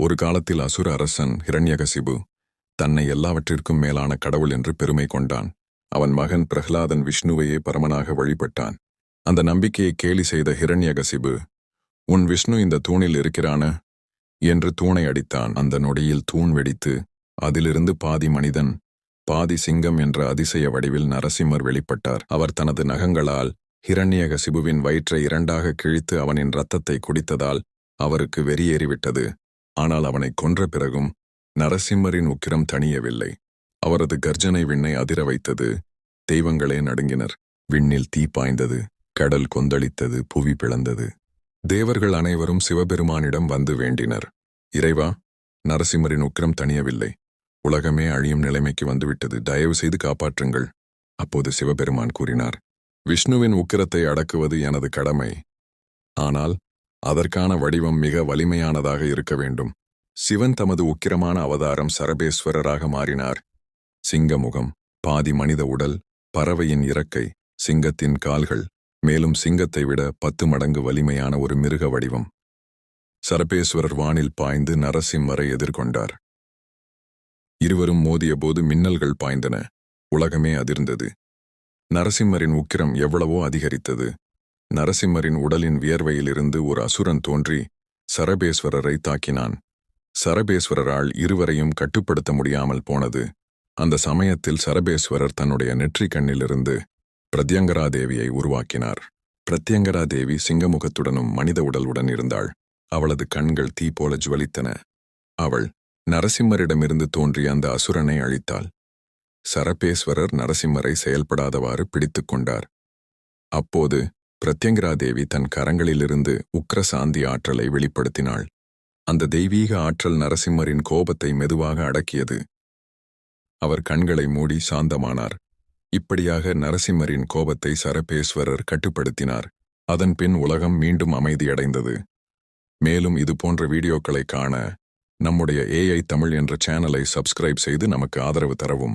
ஒரு காலத்தில் அசுர அரசன் ஹிரண்யகசிபு தன்னை எல்லாவற்றிற்கும் மேலான கடவுள் என்று பெருமை கொண்டான். அவன் மகன் பிரஹ்லாதன் விஷ்ணுவையே பரமனாக வழிபட்டான். அந்த நம்பிக்கையை கேலி செய்த ஹிரண்யகசிபு, உன் விஷ்ணு இந்த தூணில் இருக்கிறான என்று தூணை அடித்தான். அந்த நொடியில் தூண் வெடித்து அதிலிருந்து பாதி மனிதன் பாதி சிங்கம் என்ற அதிசய வடிவில் நரசிம்மர் வெளிப்பட்டார். அவர் தனது நகங்களால் ஹிரண்யகசிபுவின் வயிற்றை இரண்டாக கிழித்து அவனின் இரத்தத்தை குடித்ததால் அவருக்கு வெறியேறிவிட்டது. ஆனால் அவனை கொன்ற பிறகும் நரசிம்மரின் உக்கிரம் தணியவில்லை. அவரது கர்ஜனை விண்ணை அதிர வைத்தது. தெய்வங்களே நடுங்கினர். விண்ணில் தீ பாய்ந்தது, கடல் கொந்தளித்தது, புவி பிளந்தது. தேவர்கள் அனைவரும் சிவபெருமானிடம் வந்து வேண்டினர். இறைவா, நரசிம்மரின் உக்கிரம் தணியவில்லை. உலகமே அழியும் நிலைமைக்கு வந்துவிட்டது. தயவு செய்து காப்பாற்றுங்கள். அப்போது சிவபெருமான் கூறினார், விஷ்ணுவின் உக்கிரத்தை அடக்குவது எனது கடமை. ஆனால் அதற்கான வடிவம் மிக வலிமையானதாக இருக்க வேண்டும். சிவன் தமது உக்கிரமான அவதாரம் சரபேஸ்வரராக மாறினார். சிங்கமுகம், பாதி மனித உடல், பறவையின் இறக்கை, சிங்கத்தின் கால்கள், மேலும் சிங்கத்தை விட 10 மடங்கு வலிமையான ஒரு மிருக வடிவம். சரபேஸ்வரர் வானில் பாய்ந்து நரசிம்மரை எதிர்கொண்டார். இருவரும் மோதியபோது மின்னல்கள் பாய்ந்தன. உலகமே அதிர்ந்தது. நரசிம்மரின் உக்கிரம் எவ்வளவோ அதிகரித்தது. நரசிம்மரின் உடலின் வியர்வையிலிருந்து ஒரு அசுரன் தோன்றி சரபேஸ்வரரை தாக்கினான். சரபேஸ்வரரால் இருவரையும் கட்டுப்படுத்த முடியாமல் போனது. அந்த சமயத்தில் சரபேஸ்வரர் தன்னுடைய நெற்றிக் கண்ணிலிருந்து பிரத்யங்கராதேவியை உருவாக்கினார். பிரத்யங்கராதேவி சிங்கமுகத்துடனும் மனித உடலுடன் இருந்தாள். அவளது கண்கள் தீ போல ஜுவலித்தன. அவள் நரசிம்மரிடமிருந்து தோன்றிய அந்த அசுரனை அழித்தாள். சரபேஸ்வரர் நரசிம்மரை செயல்படாதவாறு பிடித்துக் கொண்டார். அப்போது பிரத்யங்கராதேவி தன் கரங்களிலிருந்து உக்கிர சாந்தி ஆற்றலை வெளிப்படுத்தினாள். அந்த தெய்வீக ஆற்றல் நரசிம்மரின் கோபத்தை மெதுவாக அடக்கியது. அவர் கண்களை மூடி சாந்தமானார். இப்படியாக நரசிம்மரின் கோபத்தை சரபேஸ்வரர் கட்டுப்படுத்தினார். அதன் பின் உலகம் மீண்டும் அமைதியடைந்தது. மேலும் இதுபோன்ற வீடியோக்களை காண நம்முடைய AI தமிழ் என்ற சேனலை சப்ஸ்கிரைப் செய்து நமக்கு ஆதரவு தரவும்.